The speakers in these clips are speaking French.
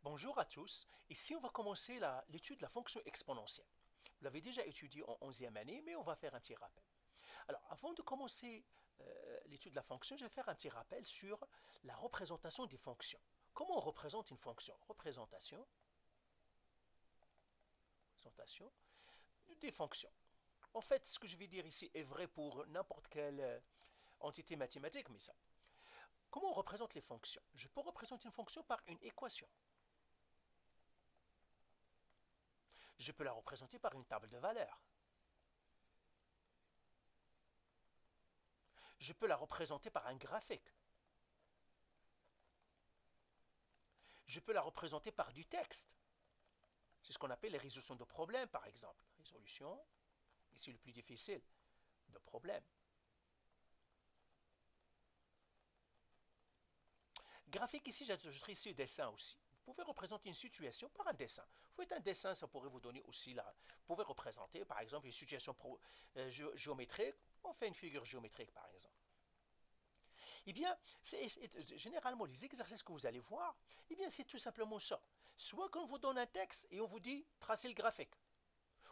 Bonjour à tous. Ici, on va commencer l'étude de la fonction exponentielle. Vous l'avez déjà étudié en 11e année, mais on va faire un petit rappel. Alors, avant de commencer l'étude de la fonction, je vais faire un petit rappel sur la représentation des fonctions. Comment on représente une fonction? Représentation des fonctions. En fait, ce que je vais dire ici est vrai pour n'importe quelle entité mathématique, mais ça. Comment on représente les fonctions? Je peux représenter une fonction par une équation. Je peux la représenter par une table de valeurs. Je peux la représenter par un graphique. Je peux la représenter par du texte. C'est ce qu'on appelle les résolutions de problèmes, par exemple. Résolution, ici le plus difficile, de problèmes. Graphique, ici, j'ajouterai ici dessin aussi. Vous pouvez représenter une situation par un dessin. Vous faites un dessin, ça pourrait vous donner aussi la... Vous pouvez représenter, par exemple, une situation géométrique. On fait une figure géométrique, par exemple. Eh bien, généralement, les exercices que vous allez voir, eh bien, c'est tout simplement ça. Soit qu'on vous donne un texte et on vous dit, tracez le graphique.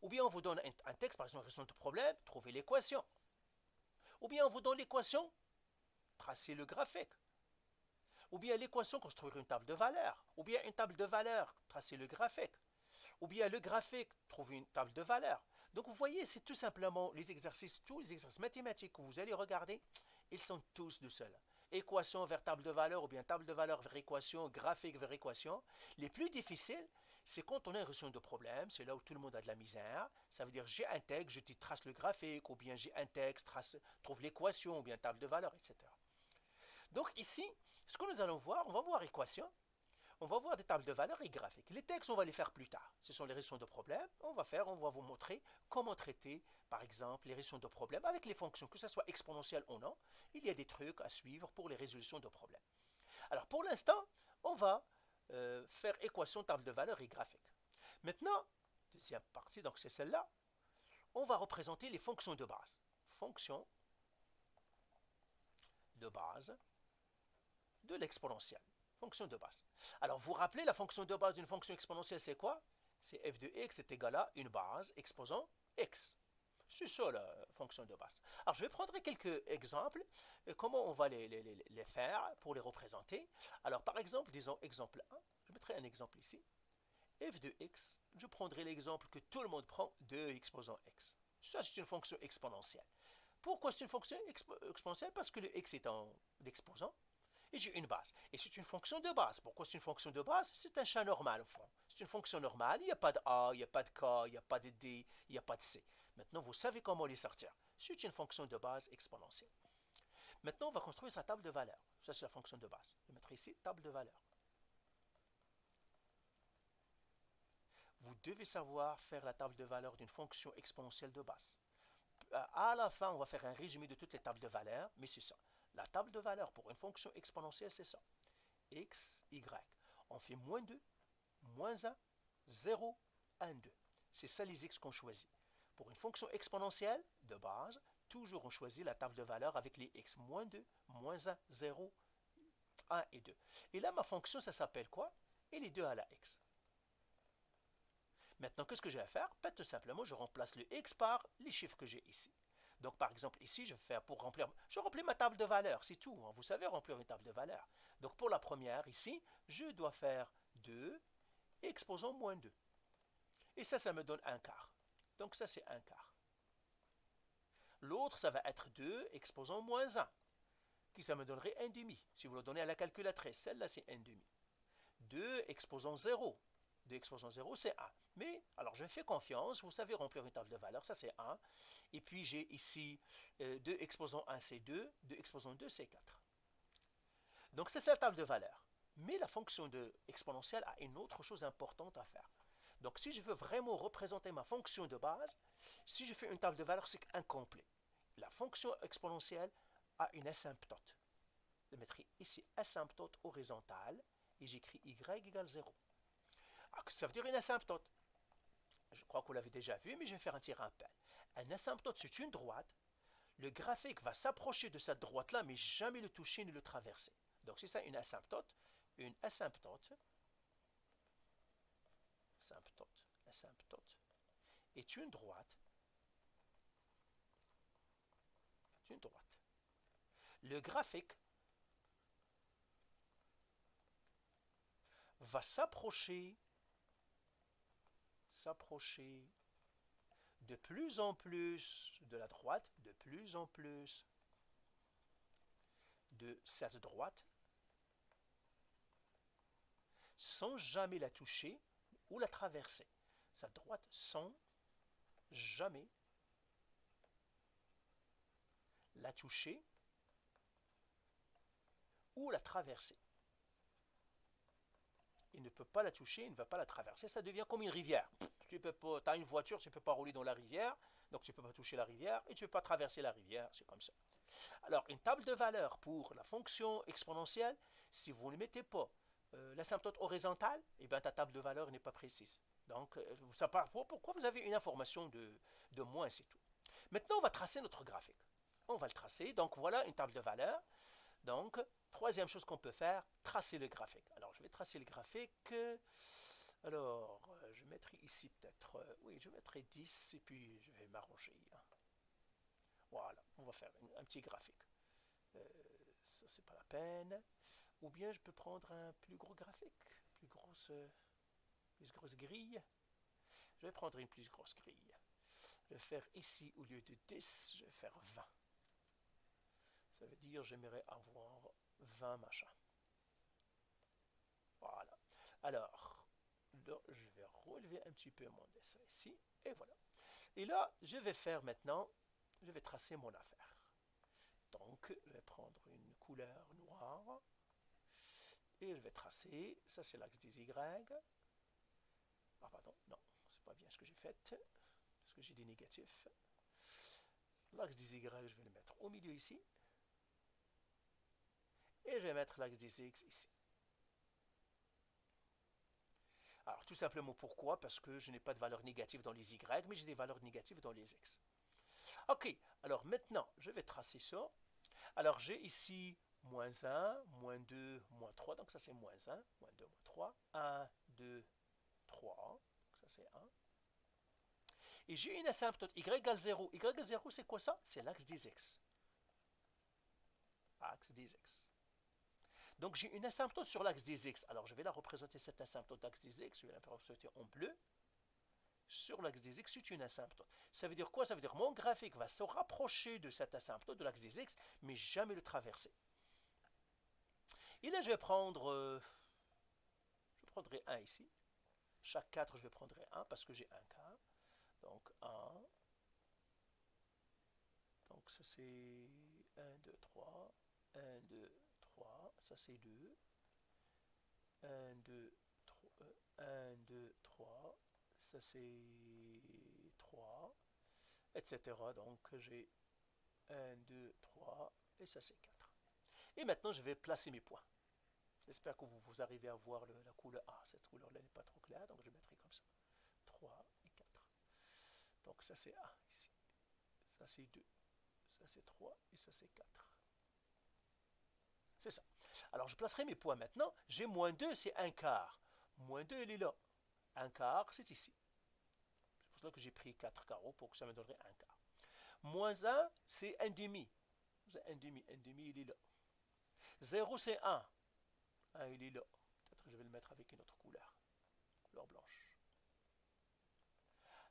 Ou bien on vous donne un texte, par exemple, résolution de problème, trouvez l'équation. Ou bien on vous donne l'équation, tracez le graphique. Ou bien l'équation, construire une table de valeurs. Ou bien une table de valeurs, tracer le graphique. Ou bien le graphique, trouver une table de valeurs. Donc vous voyez, c'est tout simplement les exercices, tous les exercices mathématiques que vous allez regarder, ils sont tous de cela. Équation vers table de valeur ou bien table de valeur vers équation, graphique vers équation. Les plus difficiles, c'est quand on a une résolution de problème, c'est là où tout le monde a de la misère. Ça veut dire j'ai un texte, je te trace le graphique, ou bien j'ai un texte, trouve l'équation, ou bien table de valeur, etc. Donc ici, ce que nous allons voir, on va voir équation, on va voir des tables de valeurs et graphiques. Les textes, on va les faire plus tard. Ce sont les résolutions de problèmes. On va vous montrer comment traiter, par exemple, les résolutions de problèmes avec les fonctions, que ce soit exponentielles ou non. Il y a des trucs à suivre pour les résolutions de problèmes. Alors pour l'instant, on va faire équation, table de valeurs et graphique. Maintenant, deuxième partie, donc c'est celle-là, on va représenter les fonctions de base. Fonctions de base de l'exponentielle. Fonction de base. Alors, vous rappelez, la fonction de base d'une fonction exponentielle, c'est quoi? C'est f de x est égal à une base exposant x. C'est ça la fonction de base. Alors, je vais prendre quelques exemples. Comment on va les faire pour les représenter? Alors, par exemple, disons exemple 1. Je mettrai un exemple ici. F de x, je prendrai l'exemple que tout le monde prend, 2 exposant x. Ça, c'est une fonction exponentielle. Pourquoi c'est une fonction exponentielle? Parce que le x est en exposant et j'ai une base. Et c'est une fonction de base. Pourquoi c'est une fonction de base? C'est un chat normal au fond. C'est une fonction normale. Il n'y a pas de A, il n'y a pas de K, il n'y a pas de D, il n'y a pas de C. Maintenant, vous savez comment les sortir. C'est une fonction de base exponentielle. Maintenant, on va construire sa table de valeurs. Ça, c'est la fonction de base. Je vais mettre ici table de valeurs. Vous devez savoir faire la table de valeurs d'une fonction exponentielle de base. À la fin, on va faire un résumé de toutes les tables de valeurs, mais c'est ça. La table de valeurs pour une fonction exponentielle, c'est ça. X, Y. On fait moins 2, moins 1, 0, 1, 2. C'est ça les x qu'on choisit. Pour une fonction exponentielle de base, toujours on choisit la table de valeurs avec les x moins 2, moins 1, 0, 1 et 2. Et là, ma fonction, ça s'appelle quoi? Elle est 2 à la x. Maintenant, qu'est-ce que je vais faire? Tout simplement, je remplace le x par les chiffres que j'ai ici. Donc, par exemple, ici, je vais faire pour remplir... Je remplis ma table de valeurs, c'est tout. Vous savez remplir une table de valeurs. Donc, pour la première, ici, je dois faire 2, exposant moins 2. Et ça me donne un quart. Donc, ça, c'est un quart. L'autre, ça va être 2, exposant moins 1, qui ça me donnerait un demi. Si vous le donnez à la calculatrice, celle-là, c'est un demi. 2, exposant 0. 2 exposant 0, c'est 1. Mais, alors je me fais confiance, vous savez remplir une table de valeurs, ça c'est 1. Et puis j'ai ici 2 exposant 1, c'est 2. 2 exposant 2, c'est 4. Donc c'est la table de valeurs. Mais la fonction de exponentielle a une autre chose importante à faire. Donc si je veux vraiment représenter ma fonction de base, si je fais une table de valeurs, c'est incomplet. La fonction exponentielle a une asymptote. Je mettrai ici asymptote horizontale et j'écris y égale 0. Ça veut dire une asymptote. Je crois que vous l'avez déjà vu, mais je vais faire un petit rappel. Un asymptote, c'est une droite. Le graphique va s'approcher de cette droite-là, mais jamais le toucher ni le traverser. Donc, c'est ça une asymptote. Une asymptote, L'asymptote est une droite. Le graphique va s'approcher de plus en plus de la droite, de plus en plus de cette droite, sans jamais la toucher ou la traverser. Cette droite sans jamais la toucher ou la traverser. Il ne peut pas la toucher, il ne va pas la traverser. Ça devient comme une rivière. Tu as une voiture, tu ne peux pas rouler dans la rivière, donc tu ne peux pas toucher la rivière et tu ne peux pas traverser la rivière. C'est comme ça. Alors, une table de valeur pour la fonction exponentielle, si vous ne mettez pas l'asymptote horizontale, eh bien, ta table de valeur n'est pas précise. Donc, pourquoi vous avez une information de moins, c'est tout. Maintenant, on va tracer notre graphique. On va le tracer. Donc, voilà une table de valeur. Donc, troisième chose qu'on peut faire, tracer le graphique. Alors, je vais tracer le graphique. Alors, je mettrai ici peut-être, oui, je mettrai 10 et puis je vais m'arranger. Voilà, on va faire un petit graphique. Ça, c'est pas la peine. Ou bien je peux prendre un plus gros graphique, plus grosse grille. Je vais prendre une plus grosse grille. Je vais faire ici, au lieu de 10, je vais faire 20. Ça veut dire j'aimerais avoir 20 machins. Voilà. Alors, là, je vais relever un petit peu mon dessin ici. Et voilà. Et là, je vais faire maintenant, je vais tracer mon affaire. Donc, je vais prendre une couleur noire. Et je vais tracer, ça c'est l'axe des Y. Ah pardon, non, c'est pas bien ce que j'ai fait. Parce que j'ai des négatifs. L'axe des Y, je vais le mettre au milieu ici. Et je vais mettre l'axe des X ici. Alors, tout simplement pourquoi? Parce que je n'ai pas de valeur négative dans les Y, mais j'ai des valeurs négatives dans les X. Ok, alors maintenant, je vais tracer ça. Alors, j'ai ici moins 1, moins 2, moins 3. Donc, ça, c'est moins 1, moins 2, moins 3. 1, 2, 3. Donc, ça, c'est 1. Et j'ai une asymptote y égale 0. Y égale 0, c'est quoi ça? C'est l'axe des X. Axe des X. Donc, j'ai une asymptote sur l'axe des X. Alors, je vais la représenter, cette asymptote d'axe des X. Je vais la représenter en bleu. Sur l'axe des X, c'est une asymptote. Ça veut dire quoi? Ça veut dire que mon graphique va se rapprocher de cette asymptote, de l'axe des X, mais jamais le traverser. Et là, je prendrai 1 ici. Chaque 4, je vais prendre 1 parce que j'ai un quart. Donc, 1. Donc, ça c'est 1, 2, 3. 1, 2, 3. Ça c'est 2. 1, 2, 3. 1, 2, 3. Ça c'est 3. Etc. Donc, j'ai 1, 2, 3. Et ça c'est 4. Et maintenant, je vais placer mes points. J'espère que vous arrivez à voir la couleur. Ah, cette couleur-là n'est pas trop claire, donc je mettrai comme ça. 3 et 4. Donc ça c'est 1 ici. Ça c'est 2. Ça c'est 3 et ça c'est 4. C'est ça. Alors je placerai mes points maintenant. J'ai moins 2, c'est 1 quart. Moins 2, il est là. 1 quart, c'est ici. C'est pour cela que j'ai pris 4 carreaux pour que ça me donnerait 1 quart. Moins 1, c'est 1 demi. 1 demi, 1 demi, il est là. 0, c'est 1. 1, il est là. Peut-être que je vais le mettre avec une autre couleur. Couleur blanche.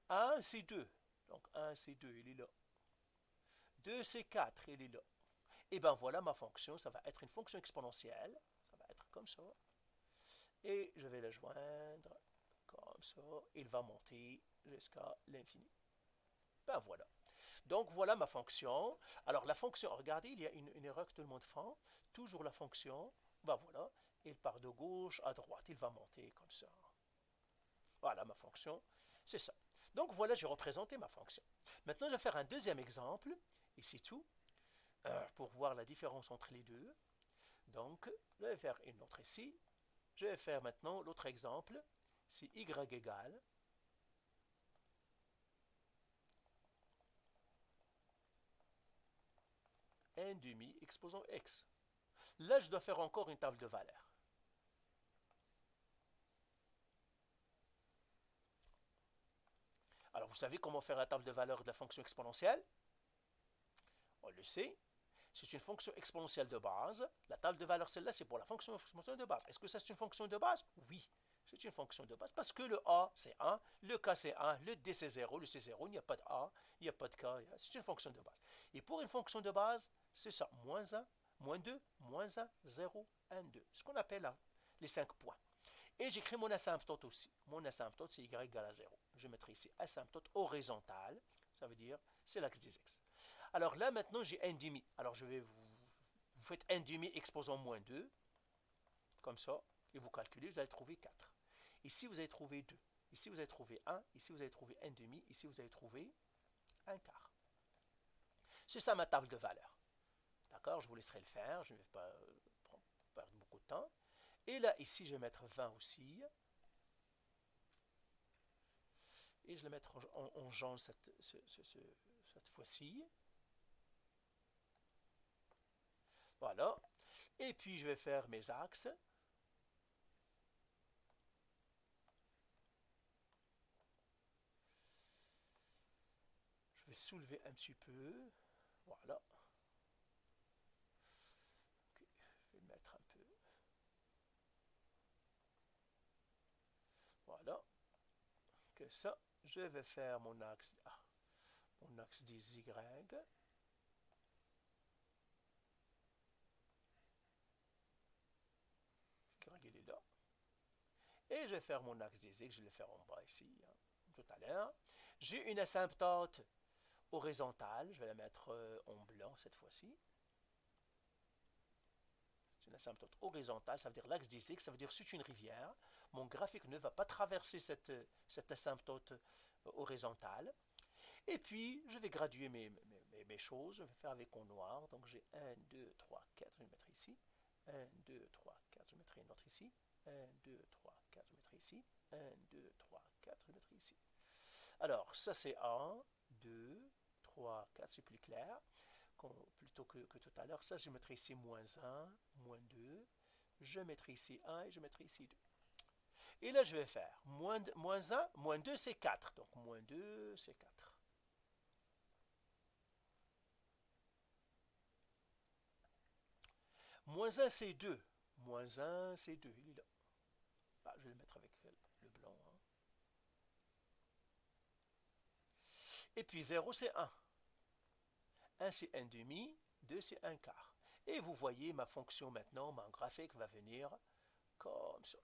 1, c'est 2. Donc 1, c'est 2, il est là. 2, c'est 4, il est là. Et bien voilà ma fonction, ça va être une fonction exponentielle. Ça va être comme ça. Et je vais la joindre comme ça. Il va monter jusqu'à l'infini. Ben voilà. Donc voilà ma fonction. Alors la fonction, regardez, il y a une erreur que tout le monde fait. Toujours la fonction, ben voilà, il part de gauche à droite. Il va monter comme ça. Voilà ma fonction, c'est ça. Donc voilà, j'ai représenté ma fonction. Maintenant, je vais faire un deuxième exemple, et c'est tout, pour voir la différence entre les deux. Donc, je vais faire une autre ici. Je vais faire maintenant l'autre exemple. C'est y égale 1 demi exposant x. Là, je dois faire encore une table de valeurs. vous savez comment faire la table de valeur de la fonction exponentielle? On le sait. C'est une fonction exponentielle de base. La table de valeur, celle-là, c'est pour la fonction exponentielle de base. Est-ce que ça, c'est une fonction de base? Oui, c'est une fonction de base parce que le A, c'est 1, le K, c'est 1, le D, c'est 0, le C, c'est 0, il n'y a pas de A, il n'y a pas de K, c'est une fonction de base. Et pour une fonction de base, c'est ça, moins 1, moins 2, moins 1, 0, 1, 2. Ce qu'on appelle là, les 5 points. Et j'écris mon asymptote aussi. Mon asymptote, c'est y égale à 0. Je mettrai ici asymptote horizontale. Ça veut dire, c'est l'axe des x. Alors là, maintenant, j'ai 1 demi. Alors, vous faites 1 demi exposant moins 2. Comme ça. Et vous calculez, vous allez trouver 4. Ici, vous allez trouver 2. Ici, vous allez trouver 1. Ici, vous allez trouver 1 demi. Ici, vous allez trouver 1 quart. C'est ça ma table de valeur. D'accord? Je vous laisserai le faire. Je ne vais pas perdre beaucoup de temps. Et là, ici, je vais mettre 20 aussi. Et je vais mettre en jaune cette fois-ci. Voilà. Et puis, je vais faire mes axes. Je vais soulever un petit peu. Voilà. Okay. Je vais mettre un peu. Voilà. Que ça. Je vais faire mon axe des Y. Il est là. Et je vais faire mon axe des X. Je vais le faire en bas ici, hein, tout à l'heure. J'ai une asymptote horizontale. Je vais la mettre en blanc cette fois-ci. C'est une asymptote horizontale. Ça veut dire l'axe des X. Ça veut dire c'est une rivière. Mon graphique ne va pas traverser cette asymptote horizontale. Et puis, je vais graduer mes choses. Je vais faire avec en noir. Donc, j'ai 1, 2, 3, 4. Je vais mettre ici. 1, 2, 3, 4. Je mettrai une autre ici. 1, 2, 3, 4. Je mettrai ici. 1, 2, 3, 4. Je mettrai ici. Alors, ça, c'est 1, 2, 3, 4. C'est plus clair. Plutôt que tout à l'heure. Ça, je mettrai ici moins 1, moins 2. Je mettrai ici 1 et je mettrai ici 2. Et là, je vais faire moins 1, moins 2, c'est 4. Donc, moins 2, c'est 4. Moins 1, c'est 2. Moins 1, c'est 2. Il est là. Ah, je vais le mettre avec le blanc. Hein. Et puis 0, c'est 1. 1, c'est 1 demi. 2, c'est 1 quart. Et vous voyez ma fonction maintenant, mon graphique va venir comme ça.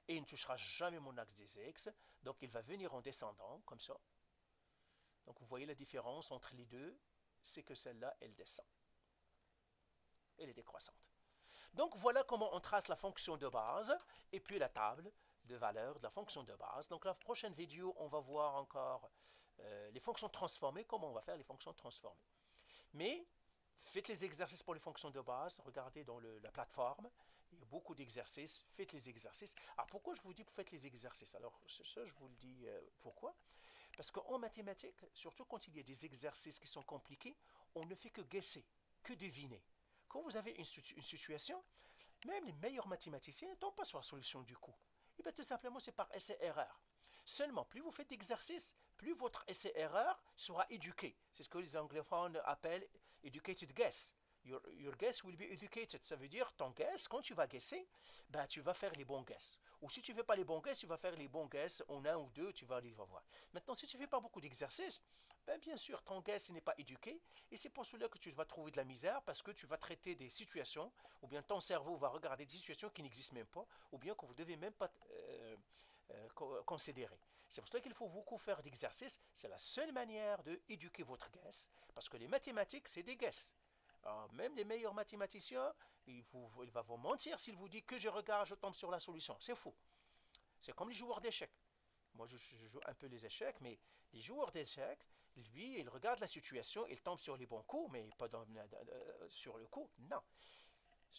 Et il ne touchera jamais mon axe des X. Donc il va venir en descendant, comme ça. Donc vous voyez la différence entre les deux, c'est que celle-là, elle descend. Elle est décroissante. Donc voilà comment on trace la fonction de base et puis la table de valeur de la fonction de base. Donc la prochaine vidéo, on va voir encore les fonctions transformées, comment on va faire les fonctions transformées. Mais faites les exercices pour les fonctions de base, regardez dans la plateforme, il y a beaucoup d'exercices, faites les exercices. Alors pourquoi je vous dis faites les exercices? Alors ça, je vous le dis pourquoi. Parce qu'en mathématiques, surtout quand il y a des exercices qui sont compliqués, on ne fait que guesser, que deviner. Quand vous avez une situation, même les meilleurs mathématiciens ne tombent pas sur la solution du coup. Et bien tout simplement, c'est par essai-erreur. Seulement, plus vous faites d'exercices, plus votre essai-erreur sera éduqué. C'est ce que les anglophones appellent educated guess. Your guess will be educated. Ça veut dire, ton guess, quand tu vas guesser, ben, tu vas faire les bons guess. Ou si tu ne fais pas les bons guess, tu vas faire les bons guess en un ou deux, tu vas les voir. Maintenant, si tu ne fais pas beaucoup d'exercices, ben, bien sûr, ton guess n'est pas éduqué. Et c'est pour cela que tu vas trouver de la misère, parce que tu vas traiter des situations, ou bien ton cerveau va regarder des situations qui n'existent même pas, ou bien que vous ne devez même pas considérer. C'est pour cela qu'il faut beaucoup faire d'exercices. C'est la seule manière d'éduquer votre guess, parce que les mathématiques, c'est des guess. Alors, même les meilleurs mathématiciens, il va vous mentir s'il vous dit que je regarde, je tombe sur la solution. C'est faux. C'est comme les joueurs d'échecs. Moi, je joue un peu les échecs, mais les joueurs d'échecs, lui, il regarde la situation, il tombe sur les bons coups, mais pas sur le coup. Non.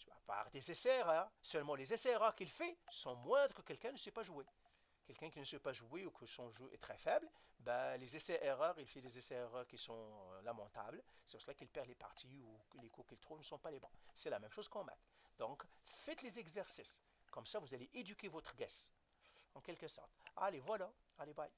À part des essais-erreurs. Seulement les essais-erreurs qu'il fait sont moindres que quelqu'un ne sait pas jouer. Quelqu'un qui ne sait pas jouer ou que son jeu est très faible, ben, les essais-erreurs, il fait des essais-erreurs qui sont lamentables. C'est pour cela qu'il perd les parties ou les coups qu'il trouve ne sont pas les bons. C'est la même chose qu'en maths. Donc, faites les exercices. Comme ça, vous allez éduquer votre guess. en quelque sorte. Allez, voilà. Allez, bye.